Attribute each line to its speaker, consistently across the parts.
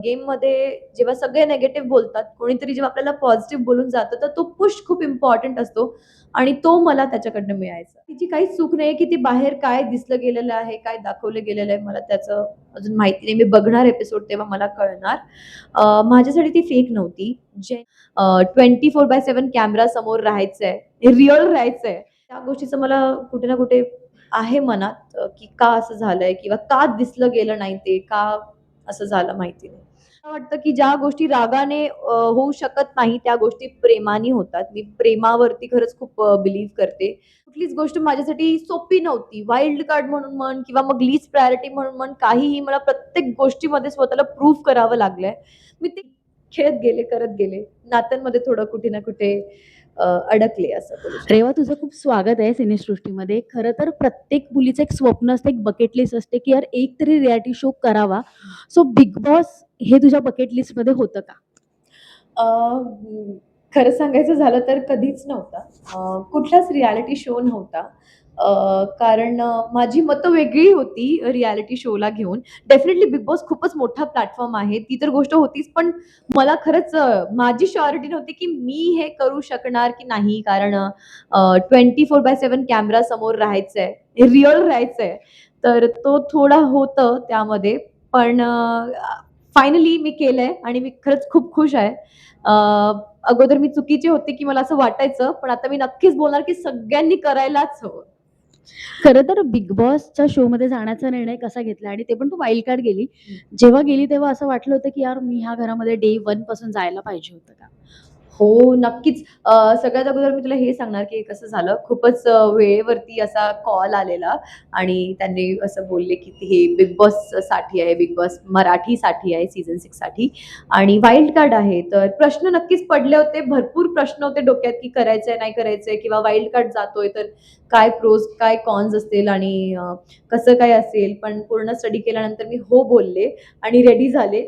Speaker 1: गेममध्ये जेव्हा सगळे निगेटिव्ह बोलतात, कोणीतरी जेव्हा आपल्याला पॉझिटिव्ह बोलून जातं, तर तो पुश खूप इम्पॉर्टंट असतो आणि तो मला त्याच्याकडनं मिळायचा. तिची काहीच चूक नाहीये, की ती बाहेर काय दिसलं गेलेलं आहे, काय दाखवलं गेलेलं आहे, मला त्याचं अजून माहिती नाही. मी बघणार एपिसोड तेव्हा मला कळणार. माझ्यासाठी ती फेक नव्हती. जे 24/7 कॅमेरा समोर राहायचंय, रिअल राहायचंय. त्या गोष्टीचं मला कुठे ना कुठे आहे मनात, की का असं झालंय किंवा का दिसलं गेलं नाही ते, का असं झालं माहिती नाही. मला वाटतं की ज्या गोष्टी रागाने होऊ शकत नाही त्या गोष्टी प्रेमाने होतात. मी प्रेमावरती खरंच खूप बिलीव्ह करते. कुठलीच गोष्ट माझ्यासाठी सोपी नव्हती. वाईल्ड कार्ड म्हणून म्हण किंवा मग लीस्ट प्रायोरिटी म्हणून म्हण, काहीही मला प्रत्येक गोष्टीमध्ये स्वतःला प्रूव्ह करावं लागलंय. मी ते खेळत गेले, करत गेले. नात्यांमध्ये थोडं कुठे ना कुठे अडकले असं बोलू शकते.
Speaker 2: रेवा, तुझं खूप स्वागत आहे सिनेसृष्टीमध्ये. खरं तर प्रत्येक मुलीचं एक स्वप्न असतं, एक बकेट लिस्ट असते, की यार एक तरी रियालिटी शो करावा. सो बिग बॉस हे तुझ्या बकेट लिस्टमध्ये होतं का?
Speaker 1: अ, खरं सांगायचं झालं तर कधीच नव्हता. कुठलाच रियालिटी शो नव्हता. कारण माझी मतं वेगळी होती रियालिटी शोला घेऊन. डेफिनेटली बिग बॉस खूपच मोठा प्लॅटफॉर्म आहे. ती तर गोष्ट होतीच. पण मला खरंच माझी शुअरिटी नव्हती, की मी हे करू शकणार की नाही. कारण 24/7 कॅमेरा समोर राहायचंय, रिअल राहायचंय. तर तो थोडा होतं त्यामध्ये. पण फायनली मी केलंय आणि मी खरंच खूप खुश आहे. अ, अगोदर मी चुकीची होते, की मला असं वाटायचं. पण आता मी नक्कीच बोलणार, की सगळ्यांनी करायलाच हवं.
Speaker 2: खरं तर बिग बॉसच्या शोमध्ये जाण्याचा निर्णय कसा घेतला आणि ते पण तू वाईल्ड कार्ड गेली. जेव्हा गेली तेव्हा असं वाटलं होतं, की यार मी ह्या घरामध्ये डे 1 पासून जायला पाहिजे होतं का?
Speaker 1: हो, नक्कीच. सगळ्यात अगोदर मी तुला हे सांगणार, की कसं झालं, खूपच वेळेवरती असा कॉल आलेला आणि त्यांनी असं बोलले, की हे बिग बॉससाठी आहे, बिग बॉस मराठीसाठी आहे, सीझन 6 साठी आणि वाईल्ड कार्ड आहे. तर प्रश्न नक्कीच पडले होते. भरपूर प्रश्न होते डोक्यात, की करायचंय, नाही करायचंय किंवा वाईल्ड कार्ड जातोय, तर काय प्रोज, काय कॉन्स असतील आणि कसं काय असेल. पण पूर्ण स्टडी केल्यानंतर मी हो बोलले आणि रेडी झाले.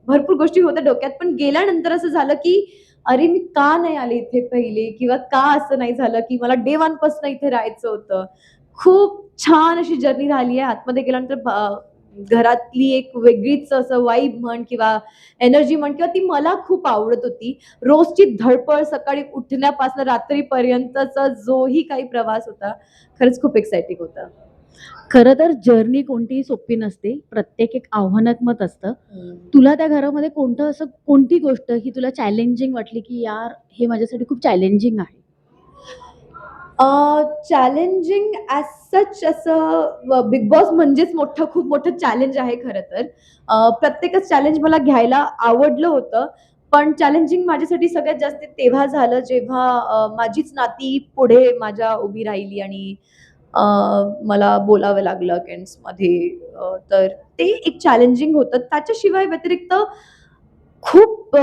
Speaker 1: भरपूर गोष्टी होत्या डोक्यात, पण गेल्यानंतर असं झालं, की अरे, मी का नाही आले इथे पहिले किंवा का असं नाही झालं, की मला डे 1 पासून इथे राहायचं होतं. खूप छान अशी जर्नी झाली आहे. आतमध्ये गेल्यानंतर घरातली एक वेगळीच असं वाइब म्हण किंवा एनर्जी म्हण किंवा ती मला खूप आवडत होती. रोजची धडपड सकाळी उठण्यापासून रात्रीपर्यंतचा जोही काही प्रवास होता, खरंच खूप एक्साइटिंग होता.
Speaker 2: खरं तर जर्नी कोणतीही सोपी नसते. प्रत्येक एक आव्हानात्मक असतं. तुला त्या घरामध्ये कोणतं असं कोणती गोष्ट की तुला चॅलेंजिंग वाटली, की यार हे माझ्यासाठी खूप चॅलेंजिंग आहे?
Speaker 1: चॅलेंजिंग ॲज सच असं बिग बॉस म्हणजेच खूप मोठं चॅलेंज आहे खरं तर. प्रत्येकच चॅलेंज मला घ्यायला आवडलं होतं. पण चॅलेंजिंग माझ्यासाठी सगळ्यात जास्त तेव्हा झालं जेव्हा माझीच नाती पुढे माझ्या उभी राहिली आणि अ, मला बोलावं लागलं अगेन्स्टमध्ये. तर ते एक चॅलेंजिंग होतं. त्याच्याशिवाय व्यतिरिक्त खूप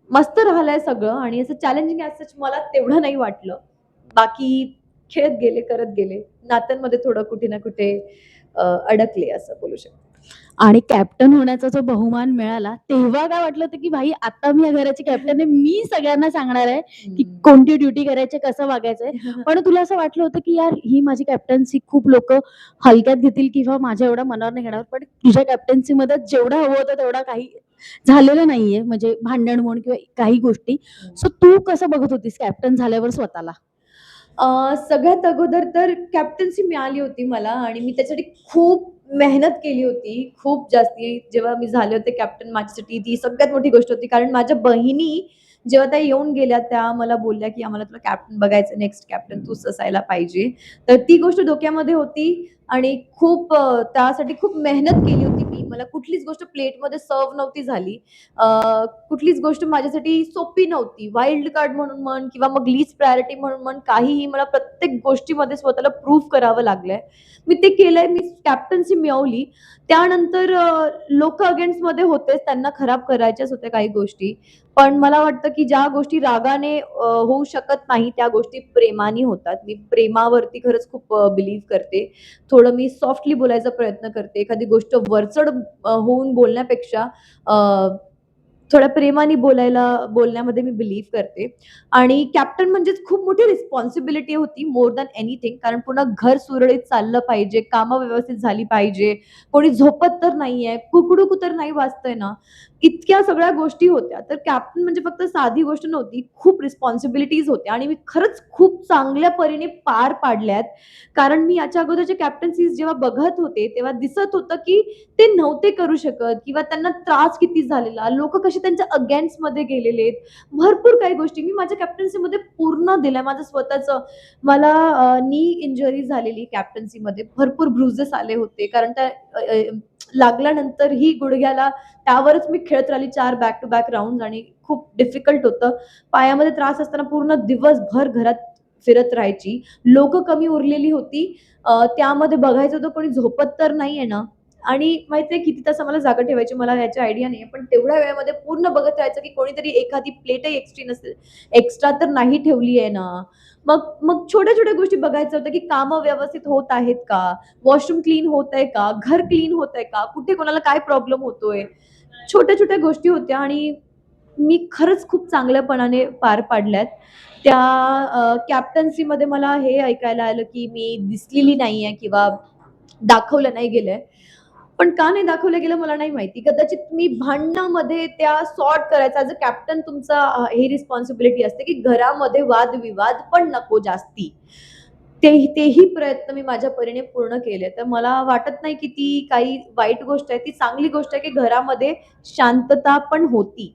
Speaker 1: मस्त राहिलंय सगळं आणि असं चॅलेंजिंग ॲज सच मला तेवढं नाही वाटलं. बाकी खेळत गेले, करत गेले. नात्यांमध्ये थोडं कुठे ना कुठे अडकले असं बोलू शकते.
Speaker 2: आणि कॅप्टन होण्याचा जो बहुमान मिळाला, तेव्हा काय वाटलं होतं, की भाई आता मी या घराची कॅप्टन आहे. मी सगळ्यांना सांगणार आहे, की कोणती ड्युटी करायची, कसं वागायचंय. पण तुला असं वाटलं होतं, की यार ही माझी कॅप्टन्सी खूप लोकं हलक्यात घेतील किंवा माझ्या एवढ्या मनावर नाही घेणार. पण तुझ्या कॅप्टन्सीमध्ये जेवढं हवं होतं तेवढं काही झालेलं नाहीये. म्हणजे भांडण म्हण किंवा काही गोष्टी. सो तू कसं बघत होतीस कॅप्टन झाल्यावर स्वतःला?
Speaker 1: सगळ्यात अगोदर तर कॅप्टन्सी मिळाली होती मला आणि मी त्याच्यासाठी खूप मेहनत केली होती. खूप जास्ती जेव्हा मी झाले होते कॅप्टन माझ्यासाठी ती सगळ्यात मोठी गोष्ट होती. कारण माझ्या बहिणी जेव्हा त्या येऊन गेल्या त्या मला बोलल्या, की "आम्हाला तुला कॅप्टन बघायचं, नेक्स्ट कॅप्टन तूच असायला पाहिजे." तर ती गोष्ट डोक्यामध्ये होती आणि खूप त्यासाठी खूप मेहनत केली होती मी. मला कुठलीच गोष्ट प्लेटमध्ये सर्व्ह नव्हती झाली. कुठलीच गोष्ट माझ्यासाठी सोपी नव्हती. वाईल्ड कार्ड म्हणून म्हण किंवा मग लीस्ट प्रायोरिटी म्हणून म्हण, काहीही मला प्रत्येक गोष्टीमध्ये स्वतःला प्रूव्ह करावं लागलंय. मी ते केलंय. मी कॅप्टन्सी मिळवली. त्यानंतर लोकं अगेन्स्टमध्ये होतेच. त्यांना खराब करायच्याच होत्या काही गोष्टी. पण मला वाटतं, की ज्या गोष्टी रागाने होऊ शकत नाही, त्या गोष्टी प्रेमाने होतात. मी प्रेमावरती खरंच खूप बिलीव्ह करते. थोडं मी सॉफ्टली बोलायचा प्रयत्न करते. एखादी गोष्ट वरचढ होऊन बोलण्यापेक्षा थोड्या प्रेमाने बोलण्यामध्ये मी बिलीव्ह करते. आणि कॅप्टन म्हणजेच खूप मोठी रिस्पॉन्सिबिलिटी होती मोर दॅन एनिथिंग. कारण पूर्ण घर सुरळीत चाललं पाहिजे, कामं व्यवस्थित झाली पाहिजे, कोणी झोपत तर नाहीये, कुकडूकू तर नाही वाजतंय ना, इतक्या सगळ्या गोष्टी होत्या. तर कॅप्टन म्हणजे फक्त साधी गोष्ट नव्हती, खूप रिस्पॉन्सिबिलिटीज होत्या आणि मी खरंच खूप चांगल्या परीने पार पाडल्यात. कारण मी याच्या अगोदरचे कॅप्टन्सीज जेव्हा बघत होते, तेव्हा दिसत होतं की ते नव्हते करू शकत किंवा त्यांना त्रास किती झालेला, लोकं कसे त्यांच्या अगेन्स्टमध्ये गेलेले. भरपूर काही गोष्टी मी माझ्या कॅप्टन्सीमध्ये पूर्ण दिल्या. माझं स्वतःचं मला नी इंजुरी झालेली कॅप्टन्सीमध्ये. भरपूर ब्रुजेस आले होते. कारण त्या लागल्यानंतरही गुडघ्याला त्यावरच मी खेळत राहिली 4 बॅक टू बॅक राउंड्स आणि खूप डिफिकल्ट होतं. पायामध्ये त्रास असताना पूर्ण दिवसभर घरात फिरत राहायची. लोकं कमी उरलेली होती. त्यामध्ये बघायचं होतं कोणी झोपत तर नाहीये ना आणि माहिती आहे किती तास आम्हाला जागा ठेवायची मला याची आयडिया नाहीये. पण तेवढ्या वेळेमध्ये पूर्ण बघत राहायचं की कोणीतरी एखादी प्लेटही एक्स्ट्रा तर नाही ठेवली आहे ना. मग मग छोट्या-छोट्या गोष्टी बघायचं होतं की कामं व्यवस्थित होत आहेत का? वॉशरूम क्लीन होतंय का? घर क्लीन होतंय का? कुठे कोणाला काय प्रॉब्लेम होतोय? छोट्या-छोट्या गोष्टी होत्या आणि मी खरंच खूप चांगल्यापणाने पार पाडल्यात. त्या कॅप्टन्सीमध्ये मला हे ऐकायला आलं की मी दिसलेली नाहीये किंवा दाखवलं नाही गेलंय. पण का नाही दाखवलं गेलं मला नाही माहिती. कदाचित मी भांडणामध्ये त्या सॉर्ट करायचा ॲज अ कॅप्टन तुमचा ही रिस्पॉन्सिबिलिटी असते, की घरामध्ये वादविवाद पण नको जास्ती. तेही प्रयत्न मी माझ्या परीने पूर्ण केले. तर मला वाटत नाही, की ती काही वाईट गोष्ट आहे. ती चांगली गोष्ट आहे, की घरामध्ये शांतता पण होती.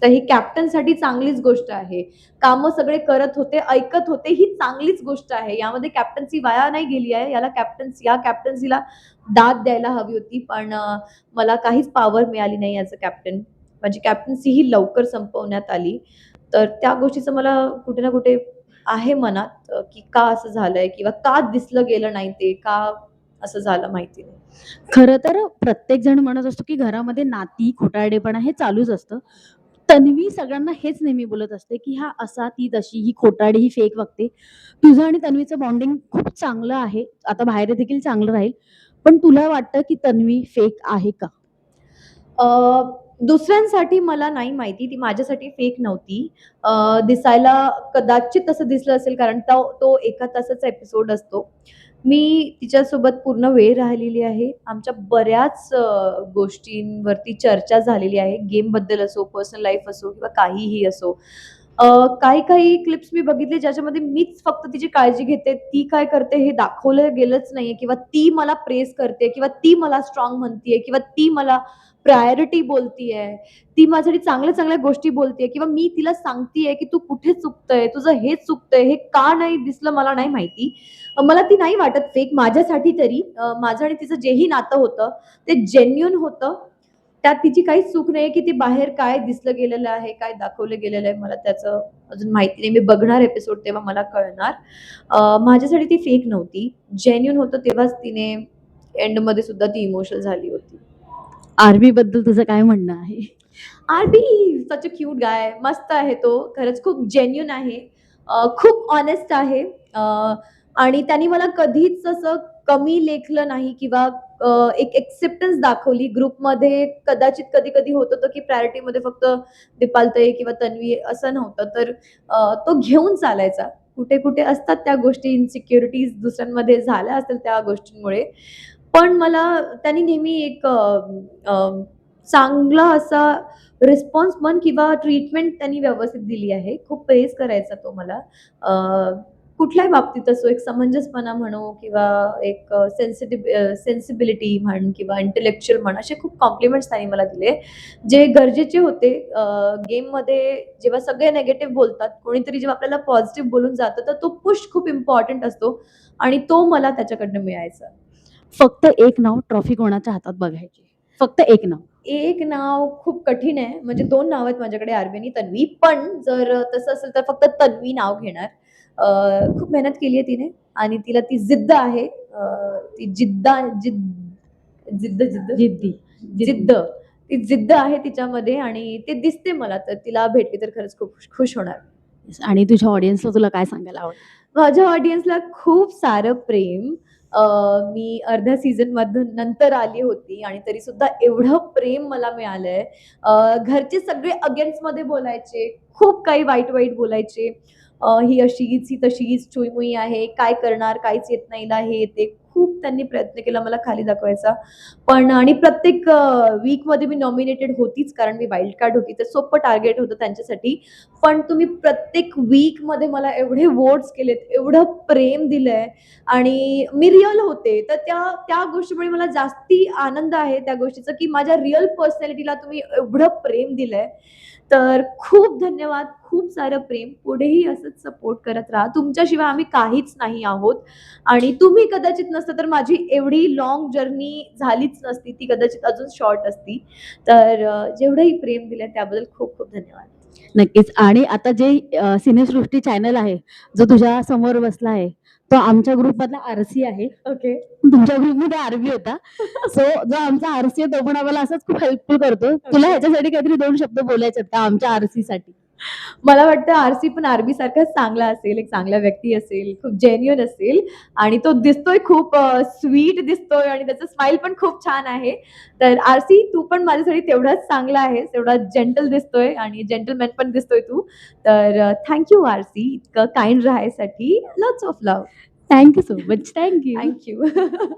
Speaker 1: तर ही कॅप्टनसाठी चांगलीच गोष्ट आहे. कामं सगळे करत होते, ऐकत होते, ही चांगलीच गोष्ट आहे. यामध्ये कॅप्टन्सी वाया नाही गेली आहे. या कॅप्टन्सीला दाद द्यायला हवी होती. पण मला काहीच पॉवर मिळाली नाही ॲज अ कॅप्टन. माझी कॅप्टन्सी ही लवकर संपवण्यात आली. तर त्या गोष्टीचं मला कुठे ना कुठे आहे मनात की का असं झालंय किंवा का दिसलं गेलं नाही ते, का असं झालं माहिती नाही.
Speaker 2: खरं तर प्रत्येक जण म्हणत असतो, की घरामध्ये नाती, खोटारडेपणा हे चालूच असतं. तन्वी सगळ्यांना हेच नेहमी बोलत असते, की हा असा, ती तशी, ही खोटारडी, ही फेक वागते. तुझं आणि तन्वीचं बॉन्डिंग खूप चांगलं आहे. आता बाहेर देखील चांगलं राहील. पण तुला वाटतं, की तन्वी फेक आहे का?
Speaker 1: अ, दुसऱ्यांसाठी मला नाही माहिती. ती माझ्यासाठी फेक नव्हती. दिसायला कदाचित तसं दिसलं असेल कारण तो एका तासाचा एपिसोड असतो. मी तिच्यासोबत पूर्ण वेळ राहिलेली आहे. आमच्या बऱ्याच गोष्टींवरती चर्चा झालेली आहे. गेमबद्दल असो, पर्सनल लाईफ असो किंवा काहीही असो. काही-काही क्लिप्स मी बघितले ज्याच्यामध्ये मीच फक्त तिची काळजी घेते. ती काय करते हे दाखवलं गेलंच नाहीये किंवा ती मला प्रेझ करते किंवा ती मला स्ट्राँग म्हणतीये किंवा ती मला प्रायोरिटी बोलतीये. ती माझ्यासाठी चांगल्या-चांगल्या गोष्टी बोलतीये किंवा मी तिला सांगतीये, की "तू कुठे चुकतंय? तुझं हेच चुकतंय." हे का नाही दिसलं मला नाही माहिती. मला ती नाही वाटत फेक माझ्यासाठी तरी. माझं आणि तिचं जेही नातं होतं, ते जेन्युइन होतं. त्यात तिची काहीच चूक नाहीये, की ती बाहेर काय दिसलं गेलेलं आहे, काय दाखवलं गेलेलं आहे, मला त्याचं अजून माहिती नाही. मी बघणार एपिसोड तेव्हा मला कळणार. माझ्यासाठी ती फेक नव्हती. जेन्युइन होतं तेव्हाच तिने एंडमध्ये सुद्धा ती इमोशनल झाली होती.
Speaker 2: आर्मीबद्दल तुझं काय म्हणणं आहे?
Speaker 1: आरबी सच अ क्यूट गाय. मस्त आहे तो. खरंच खूप जेन्युइन आहे. खूप ऑनेस्ट आहे. अ, आणि त्याने मला कधीच असं कमी लेखलं नाही किंवा एक एक्सेप्टन्स दाखवली. ग्रुपमध्ये कदाचित कधी-कधी होत होतं, की प्रायोरिटीमध्ये फक्त दीपालताई किंवा तन्वी असं नव्हतं. तर तो घेऊन चालायचा. कुठे-कुठे असतात त्या गोष्टी इन्सिक्युरिटीज दुसऱ्यांमध्ये झाल्या असतील त्या गोष्टींमुळे. पण मला त्यांनी नेहमी एक अ, चांगला असा रिस्पॉन्स म्हण किंवा ट्रीटमेंट त्यांनी व्यवस्थित दिली आहे. खूप प्रेज करायचा तो मला. अ, कुठल्याही बाबतीत असो, एक समंजसपणा म्हणू किंवा एक सेन्सिबिलिटी म्हण किंवा इंटेलेक्चुअल म्हण, असे खूप कॉम्प्लिमेंट्स त्यांनी मला दिले, जे गरजेचे होते. गेममध्ये जेव्हा सगळे निगेटिव्ह बोलतात, कोणीतरी जेव्हा आपल्याला पॉझिटिव्ह बोलून जातं, तर तो पुश खूप इम्पोर्टंट असतो आणि तो मला त्याच्याकडनं मिळायचा.
Speaker 2: फक्त एक नाव ट्रॉफी कोणाच्या हातात बघायची. फक्त एक नाव.
Speaker 1: एक नाव खूप कठीण आहे. म्हणजे 2 नाव आहेत माझ्याकडे आर्वी आणि तन्वी. पण जर तसं असेल तर फक्त तन्वी नाव घेणार. खूप मेहनत केली आहे तिने आणि तिला ती जिद्द आहे. ती जिद्दा जिद्द जिद्द जिद्द
Speaker 2: जिद्दी.
Speaker 1: जिद्द. ती जिद्द आहे तिच्यामध्ये आणि ते दिसते मला. तर तिला भेटली तर खरंच खूप खुश होणार.
Speaker 2: आणि तुझ्या ऑडियन्सला तुला काय सांगायला आवडेल?
Speaker 1: माझ्या ऑडियन्सला खूप सारं प्रेम, मी अर्ध्या सीझन मधून नंतर आली होती आणि तरी सुद्धा एवढं प्रेम मला मिळालंय. घरचे सगळे अगेन्स्ट मध्ये बोलायचे, खूप काही वाईट वाईट बोलायचे. ही अशीच, ही तशीच, चुईमुई आहे, काय करणार, काहीच येत नाही हिला, हे ते खूप त्यांनी प्रयत्न केला मला खाली दाखवायचा. पण आणि प्रत्येक वीकमध्ये मी नॉमिनेटेड होतीच, कारण मी वाईल्ड कार्ड होती, तर सोपं टार्गेट होतं त्यांच्यासाठी. पण तुम्ही प्रत्येक वीकमध्ये मला एवढे वोट्स केलेत, एवढं प्रेम दिलंय आणि मी रिअल होते. तर त्या त्या गोष्टीमुळे मला जास्ती आनंद आहे त्या गोष्टीचा, की माझ्या रिअल पर्सनॅलिटीला तुम्ही एवढं प्रेम दिलंय. तर खूप धन्यवाद. खूप सारं प्रेम. पुढेही असंच सपोर्ट करत राहा. तुमच्याशिवाय आम्ही काहीच नाही आहोत आणि तुम्ही कदाचित नसतं तर माझी एवढी लाँग जर्नी झालीच नसती. ती कदाचित अजून शॉर्ट असती. तर जेवढंही प्रेम दिलंय त्याबद्दल खूप खूप धन्यवाद.
Speaker 2: नक्कीच. आणि आता जे सिनेसृष्टी चॅनल आहे, जो तुझ्या समोर बसला आहे, तो आमच्या ग्रुपमधला आरसी आहे.
Speaker 1: ओके.
Speaker 2: तुमच्या ग्रुपमध्ये आरबी होता. सो जो आमचा आरसी आहे तो पण आम्हाला असंच खूप हेल्पफुल करतो. तुला
Speaker 1: ओके.
Speaker 2: ह्याच्यासाठी काहीतरी 2 शब्द बोलायचे आहेत का आमच्या आरसीसाठी?
Speaker 1: मला वाटतं आरसी पण आरबी सारखाच चांगला असेल, एक चांगला व्यक्ती असेल, खूप जेन्युइन असेल आणि तो दिसतोय खूप स्वीट दिसतोय आणि त्याचा स्माईल पण खूप छान आहे. तर आरसी तू पण माझ्यासाठी तेवढाच चांगला आहेस, तेवढा जेंटल दिसतोय आणि जेंटलमॅन पण दिसतोय तू. तर आरसी इतकं काइंड राहायसाठी. Lots of love.
Speaker 2: Thank so much. Thank
Speaker 1: thank you.